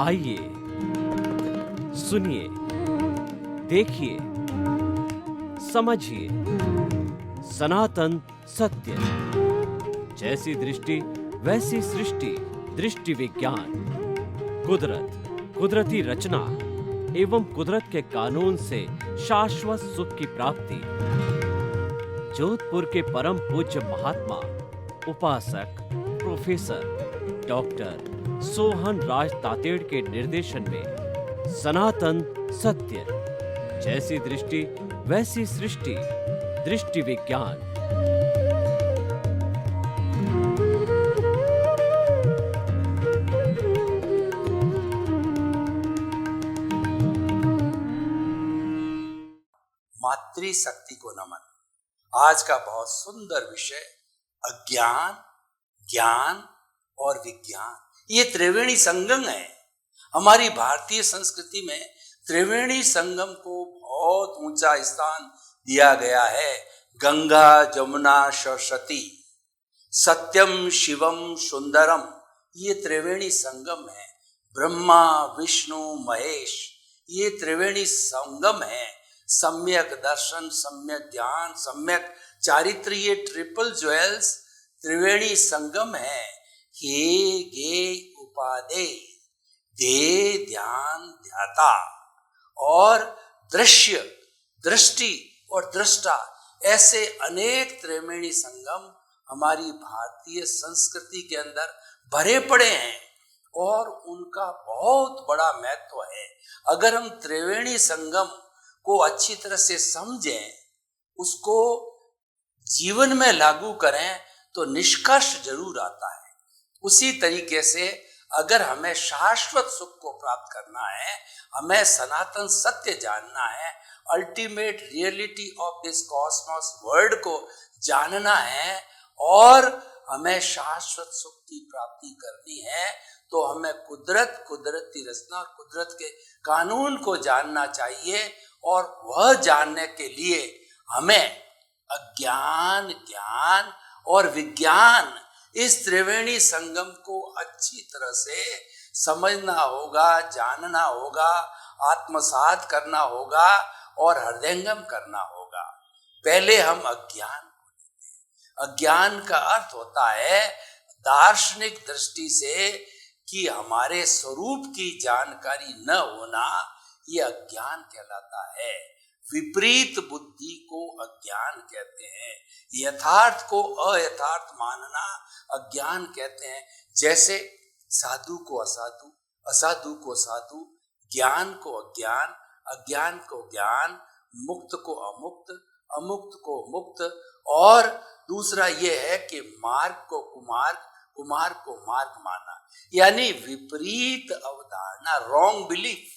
आइए, सुनिए, देखिए, समझिए सनातन सत्य। जैसी दृष्टि वैसी सृष्टि, दृष्टि विज्ञान। कुदरत, कुदरती रचना एवं कुदरत के कानून से शाश्वत सुख की प्राप्ति। जोधपुर के परम पूज्य महात्मा उपासक प्रोफेसर डॉक्टर सोहन राज तातेड़ के निर्देशन में सनातन सत्य। जैसी दृष्टि वैसी सृष्टि, दृष्टि विज्ञान। मातृशक्ति को नमन। आज का बहुत सुंदर विषय अज्ञान, ज्ञान और विज्ञान, ये त्रिवेणी संगम है। हमारी भारतीय संस्कृति में त्रिवेणी संगम को बहुत ऊंचा स्थान दिया गया है। गंगा जमुना सरस्वती, सत्यम शिवम सुंदरम, ये त्रिवेणी संगम है। ब्रह्मा विष्णु महेश, ये त्रिवेणी संगम है। सम्यक दर्शन, सम्यक ज्ञान, सम्यक चारित्र, ये ट्रिपल ज्वेल्स त्रिवेणी संगम है। हे गे उपादे, दे ध्यान ध्याता, और दृश्य, दृष्टि और दृष्टा, ऐसे अनेक त्रिवेणी संगम हमारी भारतीय संस्कृति के अंदर भरे पड़े हैं और उनका बहुत बड़ा महत्व है। अगर हम त्रिवेणी संगम को अच्छी तरह से समझें, उसको जीवन में लागू करें, तो निष्कर्ष जरूर आता है। उसी तरीके से अगर हमें शाश्वत सुख को प्राप्त करना है, हमें सनातन सत्य जानना है, ultimate reality of this Cosmos world को जानना है, और हमें शाश्वत सुख की प्राप्ति करनी है, तो हमें कुदरत, कुदरती रचना और कुदरत के कानून को जानना चाहिए। और वह जानने के लिए हमें अज्ञान, ज्ञान और विज्ञान, इस त्रिवेणी संगम को अच्छी तरह से समझना होगा, जानना होगा, आत्मसात करना होगा और हृदयंगम करना होगा। पहले हम अज्ञान को लेते हैं। अज्ञान का अर्थ होता है दार्शनिक दृष्टि से कि हमारे स्वरूप की जानकारी न होना, ये अज्ञान कहलाता है। विपरीत बुद्धि को अज्ञान कहते हैं। यथार्थ को अयथार्थ मानना अज्ञान कहते हैं। जैसे साधु को असाधु, असाधु को साधु, ज्ञान को अज्ञान, अज्ञान को ज्ञान, मुक्त को अमुक्त, अमुक्त को मुक्त, और दूसरा यह है कि मार्ग को कुमार्ग, कुमार्ग को मार्ग माना, यानी विपरीत अवधारणा, रॉन्ग बिलीफ।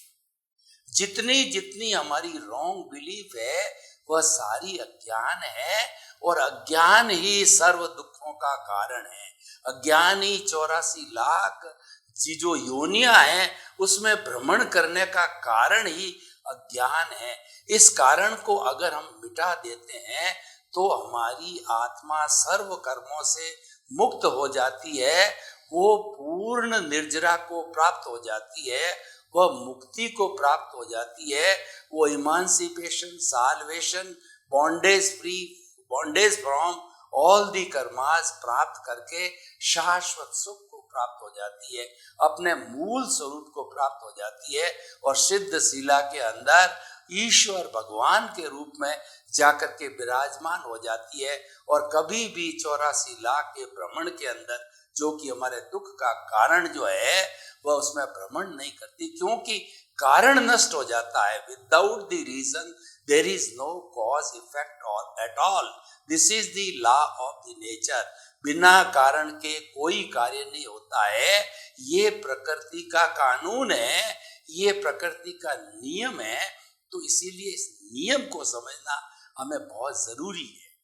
जितनी जितनी हमारी रॉन्ग बिलीफ है, वह सारी अज्ञान है, और अज्ञान ही सर्व दुखों का कारण है। अज्ञान ही 84 लाख जो योनियां हैं, उसमें भ्रमण करने का कारण ही अज्ञान है। इस कारण को अगर हम मिटा देते हैं, तो हमारी आत्मा सर्व कर्मों से मुक्त हो जाती है। वो पूर्ण निर्जरा को प्राप्त हो जाती है, वह मुक्ति को प्राप्त हो जाती है। वो emancipation, salvation, bondage free, bondage from all the karmas प्राप्त करके शाश्वत सुख को प्राप्त हो जाती है, अपने मूल स्वरूप को प्राप्त हो जाती है, और सिद्ध शिला के अंदर ईश्वर भगवान के रूप में जाकर के विराजमान हो जाती है। और कभी भी 84 लाख के भ्रमण के अंदर, जो कि हमारे दुख का कारण जो है, वह उसमें भ्रमण नहीं करती, क्योंकि कारण नष्ट हो जाता है। Without the reason there is no cause effect at all. This is the law of the nature. बिना कारण के कोई कार्य नहीं होता है। ये प्रकृति का कानून है, ये प्रकृति का नियम है। तो इसीलिए इस नियम को समझना हमें बहुत जरूरी है।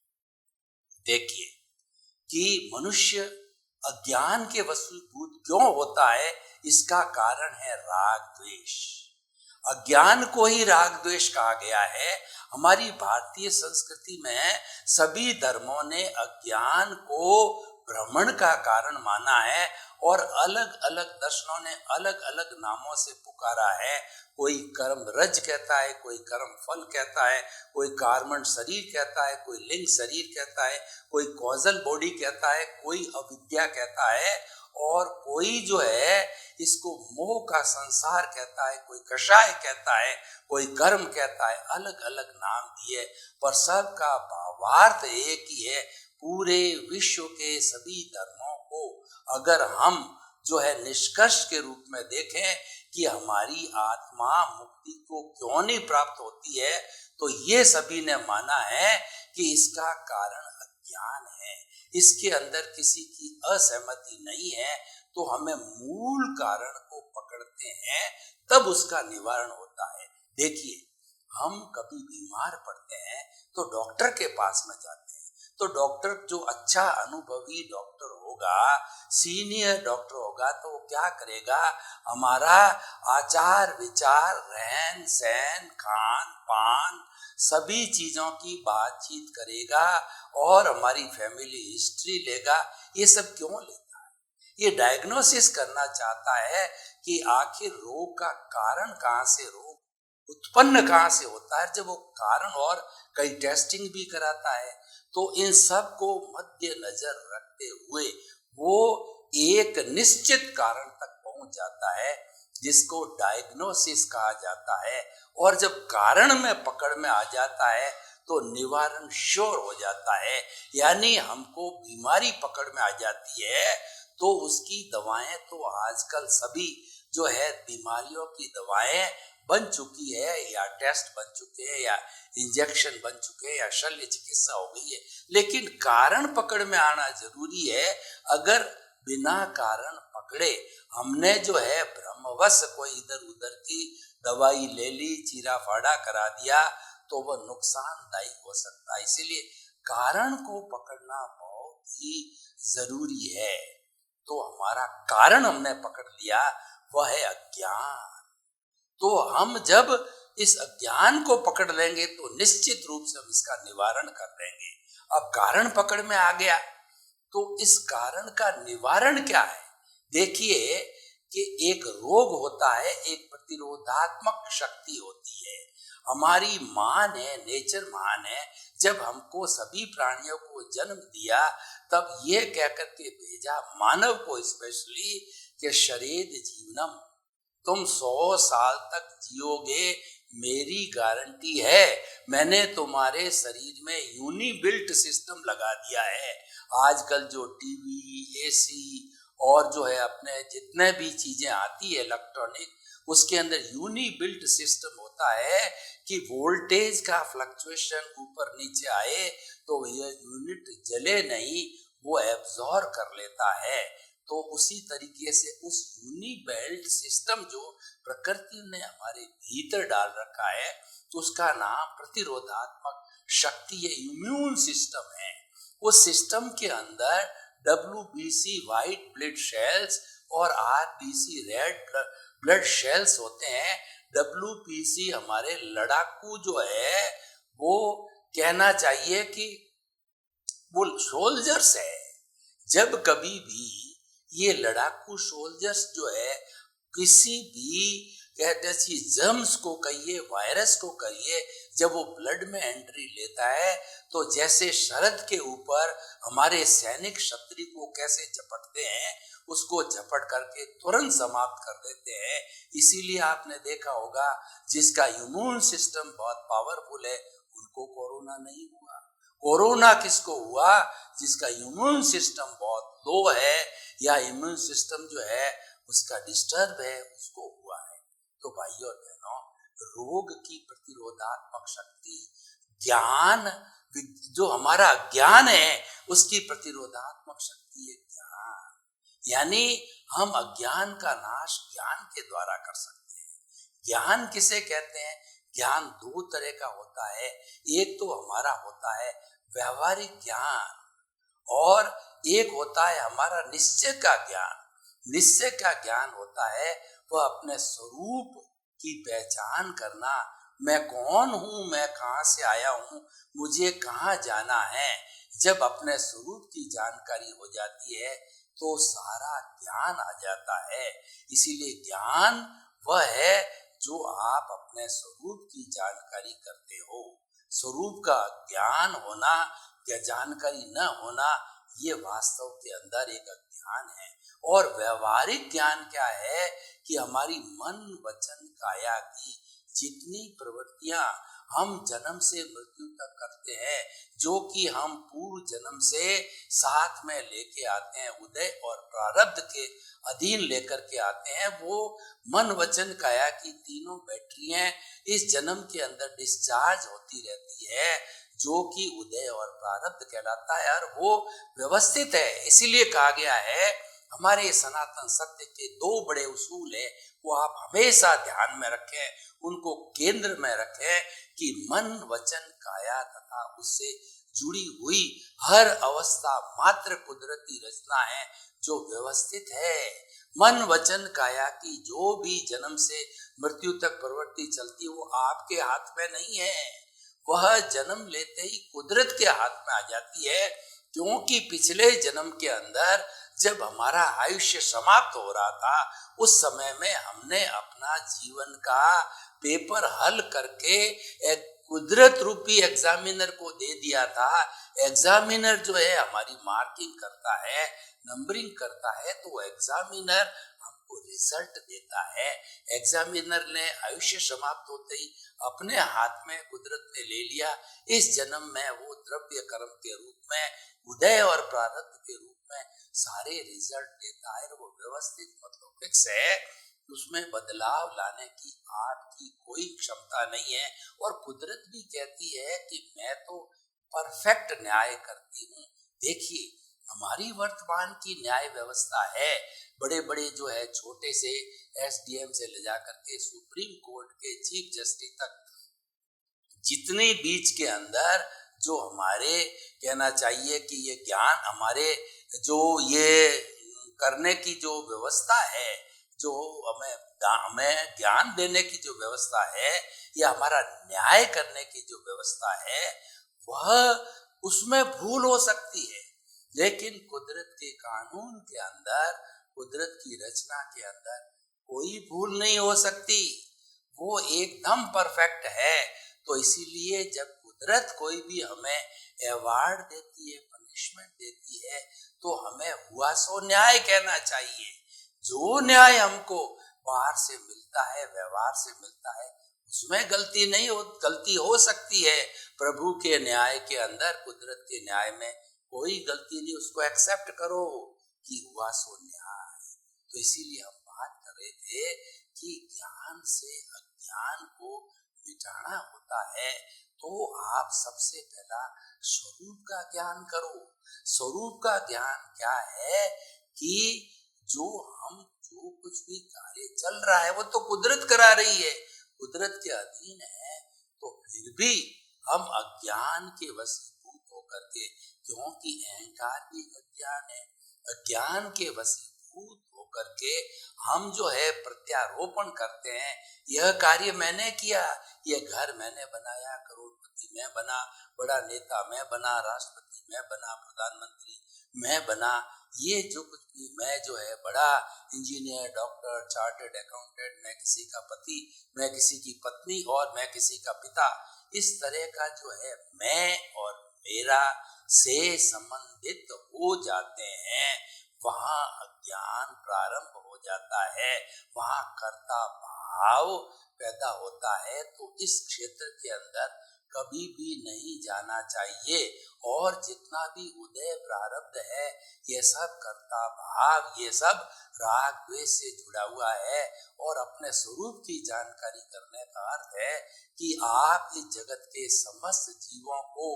देखिए कि मनुष्य अज्ञान के वशीभूत क्यों होता है, इसका कारण है राग द्वेष। अज्ञान को ही राग द्वेष कहा गया है। हमारी भारतीय संस्कृति में सभी धर्मों ने अज्ञान को भ्रमण का कारण माना है और अलग अलग दर्शनों ने अलग अलग नामों से पुकारा है। कोई कर्म रज कहता है, कोई कर्म फल कहता है, कोई कार्मण शरीर कहता है, कोई लिंग शरीर कहता है, कोई कॉजल बॉडी कहता है, कोई अविद्या कहता है और कोई जो है इसको मोह का संसार कहता है, कोई कषाय कहता है, कोई कर्म कहता है। अलग अलग नाम दिए पर सबका भावार्थ एक ही है। पूरे विश्व के सभी धर्मों को अगर हम जो है निष्कर्ष के रूप में देखें कि हमारी आत्मा मुक्ति को क्यों नहीं प्राप्त होती है, तो ये सभी ने माना है कि इसका कारण अज्ञान है। इसके अंदर किसी की असहमति नहीं है। तो हमें मूल कारण को पकड़ते हैं तब उसका निवारण होता है। देखिए, हम कभी बीमार पड़ते हैं तो डॉक्टर के पास में जाते हैं, तो डॉक्टर जो अच्छा अनुभवी डॉक्टर होगा, सीनियर डॉक्टर होगा, तो वो क्या करेगा, हमारा आचार विचार, रहन सहन, खान पान, सभी चीजों की बातचीत करेगा और हमारी फैमिली हिस्ट्री लेगा। ये सब क्यों लेता है? ये डायग्नोसिस करना चाहता है कि आखिर रोग का कारण कहाँ से, रोग उत्पन्न कहाँ से होता है। जब वो कारण और कई टेस्टिंग भी कराता है, तो इन सब को मध्य नजर रखते हुए वो एक निश्चित कारण तक पहुंच जाता है जिसको डायग्नोसिस कहा जाता है। और जब कारण में पकड़ में आ जाता है तो निवारण श्योर हो जाता है। यानी हमको बीमारी पकड़ में आ जाती है तो उसकी दवाएं तो आजकल सभी जो है बीमारियों की दवाएं बन चुकी है, या टेस्ट बन चुके हैं, या इंजेक्शन बन चुके हैं, या शल्य चिकित्सा हो गई है। लेकिन कारण पकड़ में आना जरूरी है। अगर बिना कारण पकड़े हमने जो है भ्रमवश कोई इधर उधर की दवाई ले ली, चीरा फाड़ा करा दिया, तो वह नुकसानदायक हो सकता है। इसीलिए कारण को पकड़ना बहुत ही जरूरी है। तो हमारा कारण हमने पकड़ लिया, वह है अज्ञान। तो हम जब इस अज्ञान को पकड़ लेंगे तो निश्चित रूप से हम इसका निवारण कर लेंगे। अब कारण पकड़ में आ गया तो इस कारण का निवारण क्या है? देखिए कि एक रोग होता है, एक प्रतिरोधात्मक शक्ति होती है। हमारी माँ ने, नेचर माँ ने जब हमको सभी प्राणियों को जन्म दिया तब ये कह करके भेजा, मानव को स्पेशली, कि शरीर जीवनम, तुम 100 साल तक जियोगे, मेरी गारंटी है। मैंने तुम्हारे शरीर में यूनिबिल्ट सिस्टम लगा दिया है। आजकल जो टीवी, एसी और जो है अपने जितने भी चीजें आती है इलेक्ट्रॉनिक, उसके अंदर यूनिबिल्ट सिस्टम होता है कि वोल्टेज का फ्लक्चुएशन ऊपर नीचे आए तो यह यूनिट जले नहीं, वो एब्जॉर्ब कर लेता है। तो उसी तरीके से उस यूनिबेल्ट सिस्टम जो प्रकृति ने हमारे भीतर डाल रखा है, तो उसका नाम प्रतिरोधात्मक शक्ति है, इम्यून सिस्टम है। उस सिस्टम के अंदर WBC व्हाइट ब्लड सेल्स और RBC रेड ब्लड सेल्स होते हैं। WBC हमारे लड़ाकू जो है, वो कहना चाहिए कि वो सोल्जर्स है। जब कभी भी ये लड़ाकू सोल्जर्स जो है किसी भी कहते जर्म्स को कहिए, वायरस को कहिए, जब वो ब्लड में एंट्री लेता है तो जैसे शरद के ऊपर हमारे सैनिक क्षत्रिय को कैसे झपटते हैं, उसको झपट करके तुरंत समाप्त कर देते हैं। इसीलिए आपने देखा होगा जिसका इम्यून सिस्टम बहुत पावरफुल है उनको कोरोना नहीं हुआ। कोरोना किसको हुआ? जिसका इम्यून सिस्टम बहुत लो है या इम्यून सिस्टम जो है उसका डिस्टर्ब है, उसको हुआ है। तो भाइयों और बहनों, रोग की प्रतिरोधात्मक शक्ति, ज्ञान, जो हमारा ज्ञान है उसकी प्रतिरोधात्मक शक्ति है ज्ञान। यानी हम अज्ञान का नाश ज्ञान के द्वारा कर सकते हैं। ज्ञान किसे कहते हैं? ज्ञान दो तरह का होता है। एक तो हमारा होता है व्यवहारिक ज्ञान और एक होता है हमारा निश्चय का ज्ञान। निश्चय का ज्ञान होता है वह अपने स्वरूप की पहचान करना, मैं कौन हूँ, मैं कहाँ से आया हूँ, मुझे कहाँ जाना है, जब अपने स्वरूप की जानकारी हो जाती है तो सारा ज्ञान आ जाता है। इसीलिए ज्ञान वह है जो आप अपने स्वरूप की जानकारी करते हो। स्वरूप का ज्ञान होना या जानकारी न होना, ये वास्तव के अंदर एक अज्ञान है। और व्यवहारिक ज्ञान क्या है कि हमारी मन वचन काया की जितनी प्रवृत्तियां हम जन्म से मृत्यु तक करते हैं, जो कि हम पूर्व जन्म से साथ में लेके आते हैं, उदय और प्रारब्ध के अधीन लेकर के आते हैं, वो मन वचन काया की तीनों बैटरियां इस जन्म के अंदर डिस्चार्ज होती रहती है, जो कि उदय और प्रारब्ध कहलाता है और वो व्यवस्थित है। इसीलिए कहा गया है, हमारे सनातन सत्य के दो बड़े उसूल है, वो आप हमेशा ध्यान में रखें, उनको केंद्र में रखें कि मन वचन काया तथा उससे जुड़ी हुई हर अवस्था मात्र कुदरती रचना है जो व्यवस्थित है। मन वचन काया की जो भी जन्म से मृत्यु तक प्रवृत्ति चलती है, वो आपके हाथ में नहीं है, वह जन्म लेते ही कुदरत के हाथ में आ जाती है। क्योंकि पिछले जन्म के अंदर जब हमारा आयुष्य समाप्त हो रहा था, उस समय में हमने अपना जीवन का पेपर हल करके एक कुदरत रूपी एग्जामिनर को दे दिया था। एग्जामिनर जो है हमारी मार्किंग करता है, नंबरिंग करता है, तो एग्जामिनर हमको रिजल्ट देता है। एग्जामिनर ने आयुष्य समाप्त होते ही अपने हाथ में कुदरत ने ले लिया। इस जन्म में वो द्रव्य कर्म के रूप में, उदय और प्रारब्ध के रूप में सारे रिजल्ट देता है। वो व्यवस्थित मतलब फिक्स है, उसमें बदलाव लाने की आपकी कोई क्षमता नहीं है। और कुदरत भी कहती है कि मैं तो परफेक्ट न्याय करती हूँ। देखिए, हमारी वर्तमान की न्याय व्यवस्था है, बड़े बड़े जो है छोटे से एसडीएम से ले जाकर के सुप्रीम कोर्ट के चीफ जस्टिस तक, जितने बीच के अंदर जो हमारे कहना चाहिए कि ये ज्ञान हमारे जो ये करने की जो व्यवस्था है, जो हमें ज्ञान देने की जो व्यवस्था है, या हमारा न्याय करने की जो व्यवस्था है, वह उसमें भूल हो सकती है। लेकिन कुदरत के कानून के अंदर, कुदरत की रचना के अंदर कोई भूल नहीं हो सकती, वो एकदम परफेक्ट है। तो इसीलिए जब कुदरत कोई भी हमें अवार्ड देती है, पनिशमेंट देती है, तो हमें हुआ सो न्याय कहना चाहिए। जो न्याय हमको बाहर से मिलता है, व्यवहार से मिलता है, उसमें गलती हो सकती है। प्रभु के न्याय के अंदर, कुदरत के न्याय में कोई गलती नहीं, उसको एक्सेप्ट करो कि हुआ सो न्याय। तो इसीलिए हम बात कर रहे थे कि ज्ञान से अज्ञान को मिटाना होता है। तो आप सबसे पहला स्वरूप का ज्ञान करो। स्वरूप का ज्ञान क्या है कि जो कुछ भी कार्य चल रहा है, वो तो कुदरत करा रही है, कुदरत के अधीन है। तो फिर भी हम अज्ञान के वशीभूत होकर के, क्योंकि अहंकार भी अज्ञान है, अज्ञान के वशीभूत होकर के हम जो है प्रत्यारोपण करते हैं, यह कार्य मैंने किया, यह घर मैंने बनाया, करोड़पति मैं बना, बड़ा नेता मैं बना, राष्ट्रपति मैं बना, प्रधानमंत्री मैं बना, ये जो कुछ भी मैं जो है बड़ा इंजीनियर, डॉक्टर, चार्टर्ड अकाउंटेंट, मैं किसी का पति, मैं किसी की पत्नी और मैं किसी का पिता, इस तरह का जो है मैं और मेरा से संबंधित हो जाते हैं, वहाँ अज्ञान प्रारंभ हो जाता है, वहाँ कर्ता भाव पैदा होता है। तो इस क्षेत्र के अंदर कभी भी नहीं जाना चाहिए। और जितना भी उदय प्रारब्ध है, ये सब कर्ता भाव, ये सब राग द्वेष से जुड़ा हुआ है। और अपने स्वरूप की जानकारी करने का अर्थ है कि आप इस जगत के समस्त जीवों को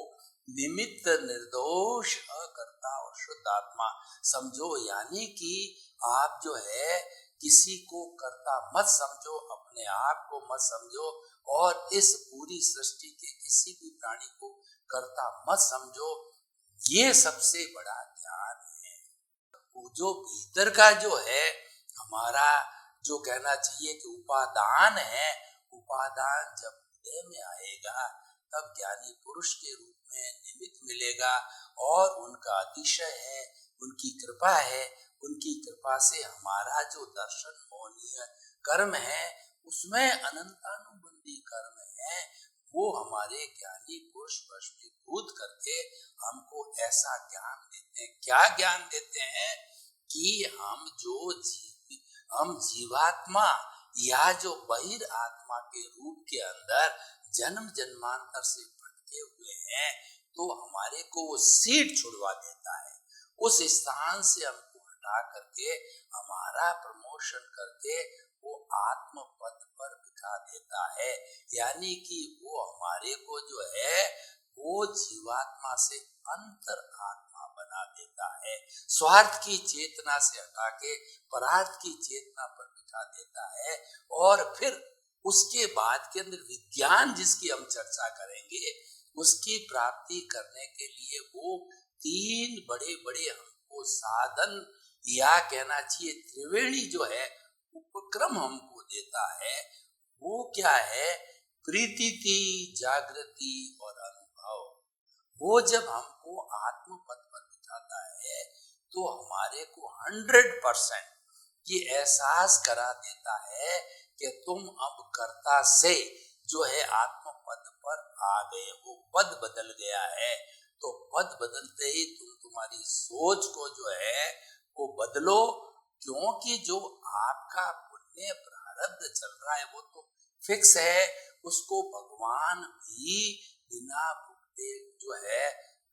निमित्त, निर्दोष, अकर्ता और शुद्ध आत्मा समझो। यानी कि आप जो है किसी को कर्ता मत समझो, अपने आप को मत समझो, और इस पूरी सृष्टि के किसी भी प्राणी को कर्ता मत समझो। ये सबसे बड़ा ज्ञान है। वो जो भीतर का जो है हमारा जो कहना चाहिए कि उपादान है, उपादान जब हृदय में आएगा तब ज्ञानी पुरुष के रूप में निमित्त मिलेगा और उनका अतिशय है, उनकी कृपा है, उनकी कृपा से हमारा जो दर्शन मोहनीय कर्म है उसमें अनंतानुबंधी कर्म है, वो हमारे ज्ञानी पुरुष वशीभूत करके हमको ऐसा ज्ञान देते हैं। क्या ज्ञान देते हैं कि हम जीवात्मा या जो बहिर आत्मा के रूप के अंदर जन्म जन्मांतर से भटके हुए हैं, तो हमारे को वो सीट छुड़वा देता है, उस स्थान से हमको हटा करके हमारा प्रमोशन करके वो आत्म पद पर बिठा देता है। यानी कि वो हमारे को जो है वो जीवात्मा से अंतर आत्मा बना देता है, स्वार्थ की चेतना से हटा के परार्थ की चेतना पर बिठा देता है। और फिर उसके बाद के अंदर विज्ञान जिसकी हम चर्चा करेंगे, उसकी प्राप्ति करने के लिए वो तीन बड़े बड़े हमको साधन या कहना चाहिए त्रिवेणी जो है उपक्रम हमको देता है। वो क्या है? प्रीति, जागृति और अनुभव। वो जब हमको आत्म पद पर बिठाता है तो हमारे को 100% ये एहसास करा देता है कि तुम अब कर्ता से जो है आत्म पद पर आ गए हो, पद बदल गया है। तो पद बदलते ही तुम्हारी सोच को जो है वो बदलो, क्योंकि जो आपका पुण्य प्रारब्ध चल रहा है वो तो फिक्स है, उसको भगवान भी बिना भुगते जो है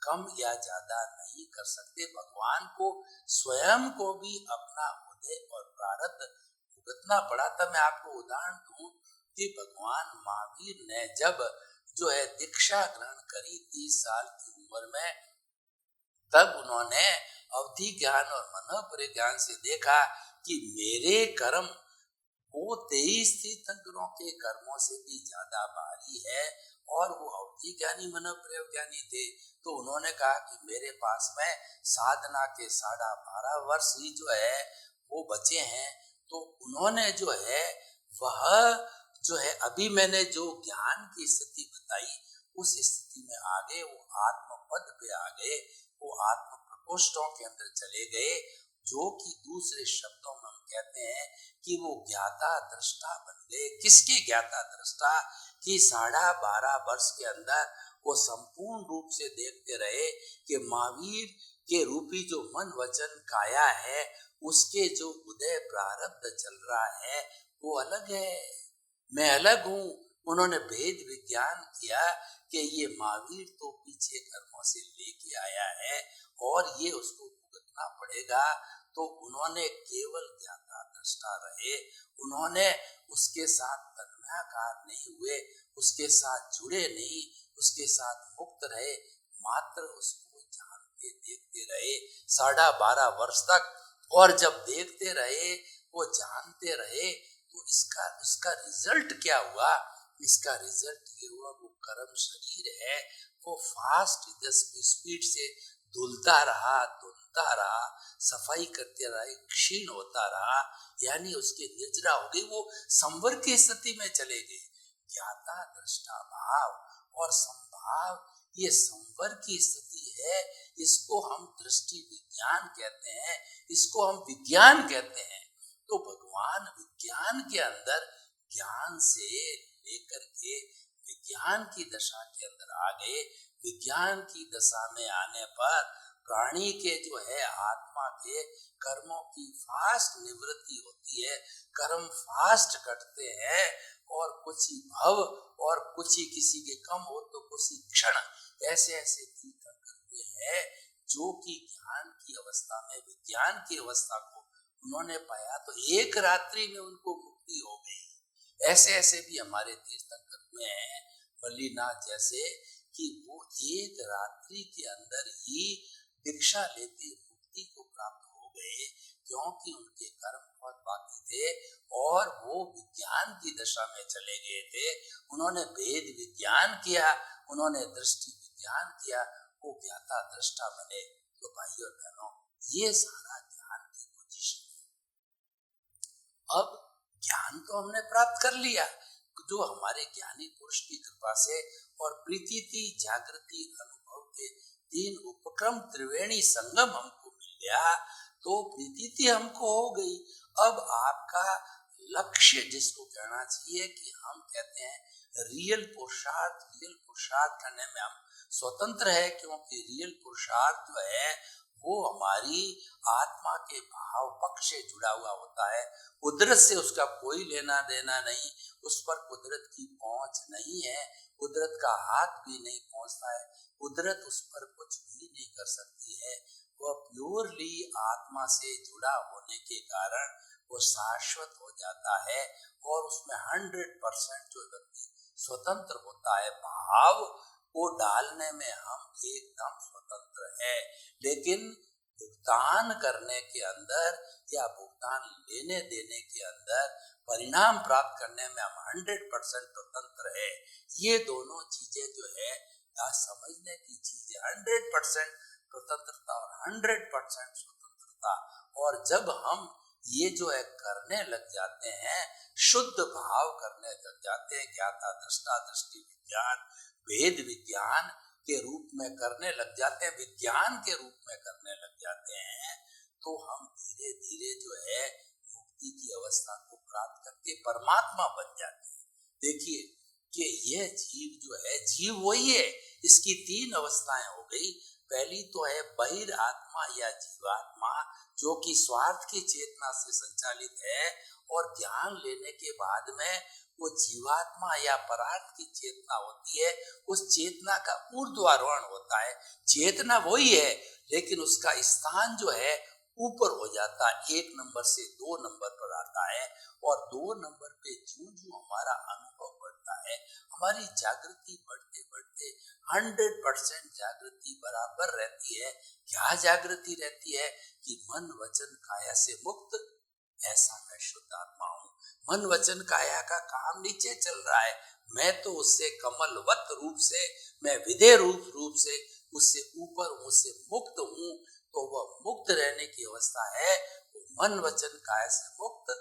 कम या ज्यादा नहीं कर सकते। भगवान को स्वयं को भी अपना उदय और प्रारब्ध भुगतना पड़ा था। मैं आपको उदाहरण दूं कि भगवान महावीर ने जब जो है दीक्षा ग्रहण करी 30 साल की उम्र में, तब उन्होंने अवधि ज्ञान और मनोपरिज्ञान से देखा कि मेरे कर्म वो 23 तीर्थंकरों के कर्मों से भी ज्यादा भारी है और वो अवधि ज्ञानी मनोपरिज्ञानी थे। तो उन्होंने कहा कि मेरे पास में साधना के 12.5 वर्ष ही जो है वो बचे हैं। तो उन्होंने जो है वह जो है अभी मैंने जो ज्ञान की स्थिति बताई उस स्थिति में आ गए, वो आत्म पद पे आ गए, वो आत्म प्रकोष्ठों के अंदर चले गए, जो कि दूसरे शब्दों में हम कहते हैं कि वो ज्ञाता दृष्टा बन गए। किसके ज्ञाता दृष्टा? कि 12.5 वर्ष के अंदर वो संपूर्ण रूप से देखते रहे कि महावीर के रूपी जो मन वचन काया है उसके जो उदय प्रारब्ध चल रहा है वो अलग है, मैं अलग हूँ। उन्होंने भेद विज्ञान किया कि ये महावीर तो पीछे कर्मों से लेके आया है और ये उसको भुगतना पड़ेगा। तो उन्होंने केवल ज्ञाता दृष्टा रहे, उन्होंने उसके साथ तन्मयाकार नहीं हुए, उसके साथ जुड़े नहीं, उसके साथ मुक्त रहे, मात्र उसको जानते देखते रहे 12.5 वर्ष तक। और जब देखते रहे, वो जानते रहे, तो इसका रिजल्ट क्या हुआ? इसका रिजल्ट ये हुआ, वो कर्म शरीर है वो फास्ट स्पीड से धुलता रहा, सफाई करते रहे, क्षीण होता रहा, यानी उसके निजरा हो गई, वो संवर की स्थिति में चले गए। ज्ञाता दृष्टा भाव और संभाव ये संवर की स्थिति है। इसको हम दृष्टि विज्ञान कहते हैं, इसको हम विज्ञान कहते हैं। तो भगवान विज्ञान के अंदर ज्ञान से लेकर के विज्ञान की दशा के अंदर आ गए। विज्ञान की दशा में आने पर प्राणी के जो है आत्मा के कर्मों की फास्ट निवृत्ति होती है, कर्म फास्ट कटते हैं और कुछ ही भव और कुछ ही किसी के कम हो तो कुछ ही क्षण ऐसे ऐसे तीर्थंकर हुए हैं जो कि ज्ञान की अवस्था में विज्ञान की अवस्था को उन्होंने पाया तो एक रात्रि में उनको मुक्ति हो गई। ऐसे ऐसे भी हमारे तीर्थंकर हुए हैं, बल्लीनाथ जैसे, कि वो एक रात्रि के अंदर ही दीक्षा लेते मुक्ति को प्राप्त हो गए, क्योंकि उनके कर्म बहुत बाकी थे और वो विज्ञान की दशा में चले गए थे। उन्होंने भेद विज्ञान किया, उन्होंने दृष्टि विज्ञान किया, वो ज्ञाता दृष्टा बने। तो भाई और बहनों, ये सारा ज्ञान की पोजीशन है। अब ज्ञान तो हमने प्राप्त कर लिया, जो हमारे ज्ञानी पुरुष की कृपा से और प्रीति जागृति अनुभव के तीन उपक्रम त्रिवेणी संगम हमको मिल गया, तो प्रीति हमको हो गई। अब आपका लक्ष्य जिसको कहना चाहिए कि हम कहते हैं रियल पुरुषार्थ करने में हम स्वतंत्र है, क्योंकि रियल पुरुषार्थ जो है वो हमारी आत्मा के भाव पक्ष से जुड़ा हुआ होता है। कुदरत से उसका कोई लेना देना नहीं, उस पर कुदरत की पहुंच नहीं है, कुदरत का हाथ भी नहीं पहुंचता है, कुदरत उस पर कुछ भी नहीं कर सकती है। वह प्योरली आत्मा से जुड़ा होने के कारण वो शाश्वत हो जाता है और उसमें 100% जो व्यक्ति स्वतंत्र होता है, भाव को डालने में हम एकदम स्वतंत्र है। लेकिन भुगतान करने के अंदर या भुगतान लेने देने के अंदर परिणाम प्राप्त करने में हम 100% स्वतंत्र है। ये दोनों चीजें जो है समझने की चीजें, 100% स्वतंत्रता और 100% स्वतंत्रता। और जब हम ये जो है करने लग जाते हैं, शुद्ध भाव करने लग जाते हैं, ज्ञाता दृष्टा दृष्टि विज्ञान भेद विज्ञान के रूप में करने लग जाते हैं, विज्ञान के रूप में करने लग जाते हैं, तो हम धीरे धीरे जो है मुक्ति की अवस्था को प्राप्त करके परमात्मा बन जाते हैं। देखिए कि यह जीव जो है, जीव वही है, इसकी तीन अवस्थाएं हो गई। पहली तो है बहिर आत्मा या जीवात्मा, जो कि स्वार्थ की चेतना से संचालित है, और ज्ञान लेने के बाद में वो जीवात्मा या परार्थ की चेतना होती है। उस चेतना का ऊर्ध्वारोहण होता है। चेतना वही है, लेकिन उसका स्थान जो है ऊपर हो जाता है, 1 नंबर से 2 नंबर पर आता है, और 2 नंबर पे जो हमारा अनुभव बढ़ता है, हमारी जागृति बढ़ते बढ़ते 100% जागृति बराबर रहती है। क्या जागृति रहती है कि मन वचन काया से मुक्त, ऐसा मैं शुद्ध आत्मा हूँ। मन वचन काया का काम नीचे चल रहा है, मैं तो उससे कमलवत रूप से, मैं विधेय रूप से उससे ऊपर हूँ, उससे मुक्त हूँ। तो वह मुक्त रहने की अवस्था है, मन वचन काया से मुक्त,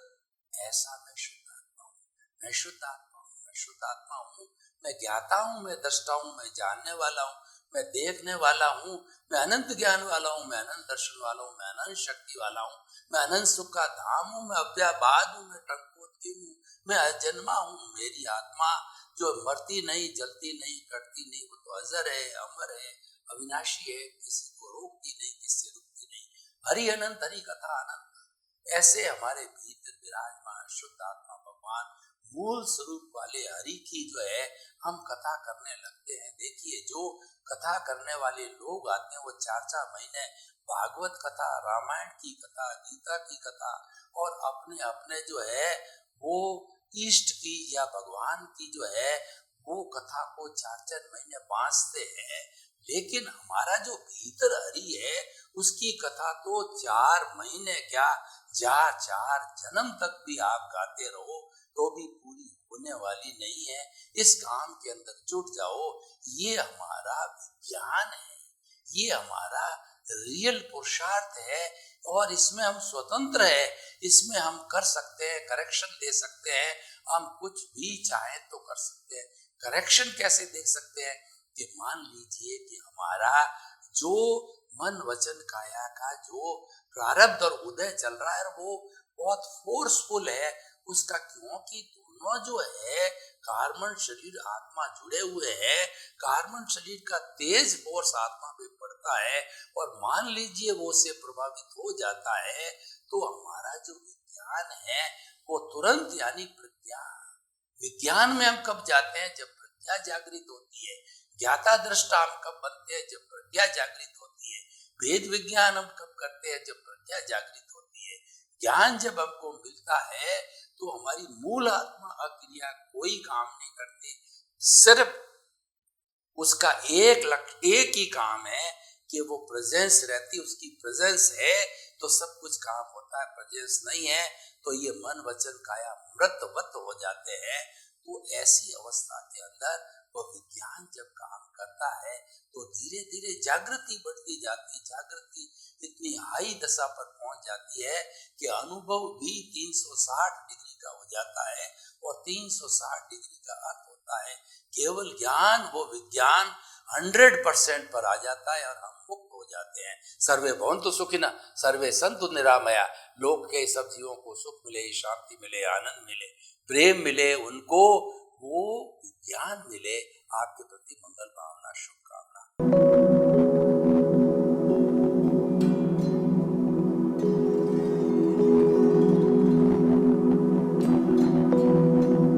ऐसा मैं शुद्ध आत्मा हूँ। मैं शुद्ध आत्मा हूँ, मैं शुद्ध आत्मा हूँ, मैं ज्ञाता हूँ, मैं दृष्टा हूँ, मैं जानने वाला हूँ, मैं देखने वाला हूँ, मैं अनंत ज्ञान वाला हूँ, मैं अनंत दर्शन वाला हूँ, मैं अनंत शक्ति वाला हूँ, मैं अनंत सुख का धाम हूँ, मैं अव्याबाद हूँ, मैं टंकोत्की हूँ, मैं अजन्मा हूँ। मेरी आत्मा जो मरती नहीं, जलती नहीं, कटती नहीं, वो तो अजर है, अमर है, अविनाशी है, किसी को रोकती नहीं, किससे रुकती नहीं। हरि अनंत, हरि कथा अनंत। ऐसे हमारे भीतर विराजमान शुद्ध आत्मा भगवान मूल स्वरूप वाले हरि की जो है हम कथा करने लगते हैं। देखिए जो कथा करने वाले लोग आते हैं, वो 4-4 महीने भागवत कथा, रामायण की कथा, गीता की कथा और अपने अपने जो है वो इष्ट की या भगवान की जो है वो कथा को 4-4 महीने बांसते हैं। लेकिन हमारा जो भीतर हरि है उसकी कथा तो 4 महीने क्या, 4 जन्म तक भी आप गाते रहो तो भी पूरी होने वाली नहीं है। इस काम के अंदर जुट जाओ। ये हमारा विज्ञान है, ये हमारा रियल पुरुषार्थ है, और इसमें हम स्वतंत्र है। इसमें हम कर सकते हैं, करेक्शन दे सकते हैं, हम कुछ भी चाहे तो कर सकते हैं। करेक्शन कैसे देख सकते हैं कि मान लीजिए कि हमारा जो मन वचन काया का जो प्रारब्ध और उदय चल रहा है वो बहुत फोर्सफुल है उसका, क्योंकि दोनों जो है कार्बन शरीर आत्मा जुड़े हुए हैं। कार्बन शरीर का तेज फोर्स आत्मा पे पड़ता है और मान लीजिए वो से प्रभावित हो जाता है तो हमारा जो विज्ञान है वो तुरंत, यानी प्रज्ञा, विज्ञान में हम कब जाते हैं, जब प्रज्ञा जागृत होती है। ज्ञाता दृष्टा हम कब बनते हैं, जब प्रज्ञा जागृत होती है। वेद विज्ञान हम कब करते हैं, जब प्रज्ञा जागृत होती है। ज्ञान जब हमको मिलता है तो हमारी मूल आत्मा अक्रिया कोई काम नहीं करती, सिर्फ उसका एक ही काम है कि वो प्रेजेंस रहती, उसकी प्रेजेंस है तो सब कुछ काम होता है। प्रेजेंस नहीं है तो ये मन वचन काया मृतवत हो जाते हैं। तो ऐसी अवस्था के अंदर वो विज्ञान जब काम करता है तो धीरे धीरे जागृति बढ़ती जाती, जागृति इतनी हाई दशा पर पहुंच जाती है कि अनुभव भी 360 डिग्री का हो जाता है और 360 डिग्री का अर्थ होता है केवल ज्ञान, वो विज्ञान 100% पर आ जाता है और हम मुक्त हो जाते हैं। सर्वे भवन्तु सुखिनः, सर्वे सन्तु निरामया। लोक के सब जीवों को सुख मिले, शांति मिले, आनंद मिले, प्रेम मिले, उनको वो विज्ञान मिले। आपके प्रति मंगल भावना, शुभकामना।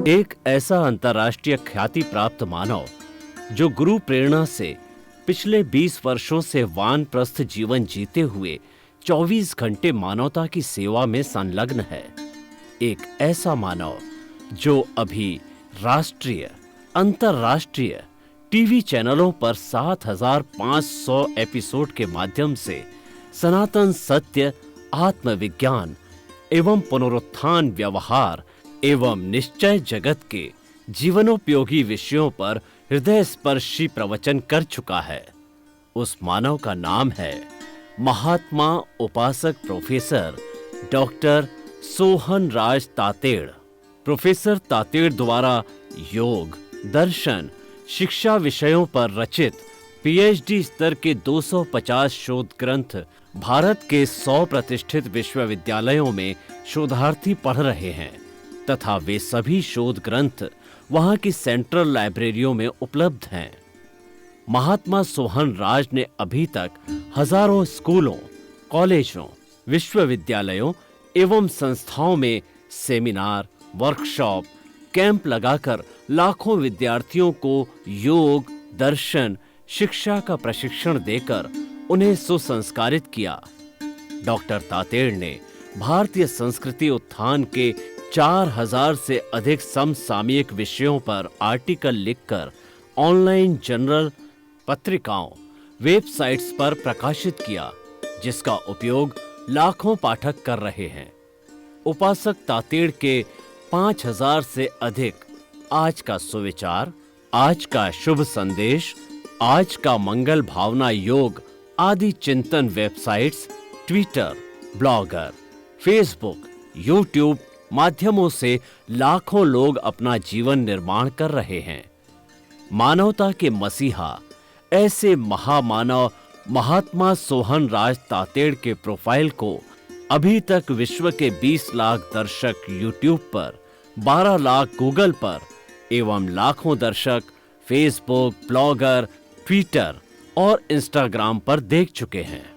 एक ऐसा अंतर्राष्ट्रीय ख्याति प्राप्त मानव जो गुरु प्रेरणा से पिछले 20 वर्षों से वानप्रस्थ जीवन जीते हुए 24 घंटे मानवता की सेवा में संलग्न है। एक ऐसा मानव जो अभी राष्ट्रीय, अंतर्राष्ट्रीय टीवी चैनलों पर 7,500 एपिसोड के माध्यम से सनातन सत्य, आत्मविज्ञान एवं पुनरुत्थान, व्यवहार एवं निश्चय जगत के जीवनोपयोगी विषयों पर हृदय स्पर्शी प्रवचन कर चुका है। उस मानव का नाम है महात्मा उपासक प्रोफेसर डॉक्टर सोहन राज तातेड़। प्रोफेसर तातेड़ द्वारा योग, दर्शन, शिक्षा विषयों पर रचित पीएचडी स्तर के 250 शोध ग्रंथ भारत के 100 प्रतिष्ठित विश्वविद्यालयों में शोधार्थी पढ़ रहे हैं तथा वे सभी शोध ग्रंथ वहां की सेंट्रल लाइब्रेरियों में उपलब्ध हैं। महात्मा सोहन राज ने अभी तक हजारों स्कूलों, कॉलेजों, विश्वविद्यालयों एवं संस्थाओं में सेमिनार, वर्कशॉप, कैंप लगाकर लाखों विद्यार्थियों को योग, दर्शन, शिक्षा का प्रशिक्षण देकर उन्हें सुसंस्कारित किया। डॉक्टर तातेड़ ने भारतीय संस्कृति उत्थान के 4000 से अधिक समसामयिक विषयों पर आर्टिकल लिखकर ऑनलाइन जर्नल, पत्रिकाओं, वेबसाइट्स पर प्रकाशित किया, जिसका उपयोग लाखों पाठक कर रहे हैं। उपासक तातेड़ के 5000 से अधिक आज का सुविचार, आज का शुभ संदेश, आज का मंगल भावना योग आदि चिंतन websites, Twitter, blogger, Facebook, YouTube माध्यमों से लाखों लोग अपना जीवन निर्माण कर रहे हैं। मानवता के मसीहा ऐसे महामानव महात्मा सोहन राज तातेड़ के प्रोफाइल को अभी तक विश्व के 20 लाख दर्शक यूट्यूब पर, 12 लाख गूगल पर एवं लाखों दर्शक फेसबुक, ब्लॉगर, ट्विटर और इंस्टाग्राम पर देख चुके हैं।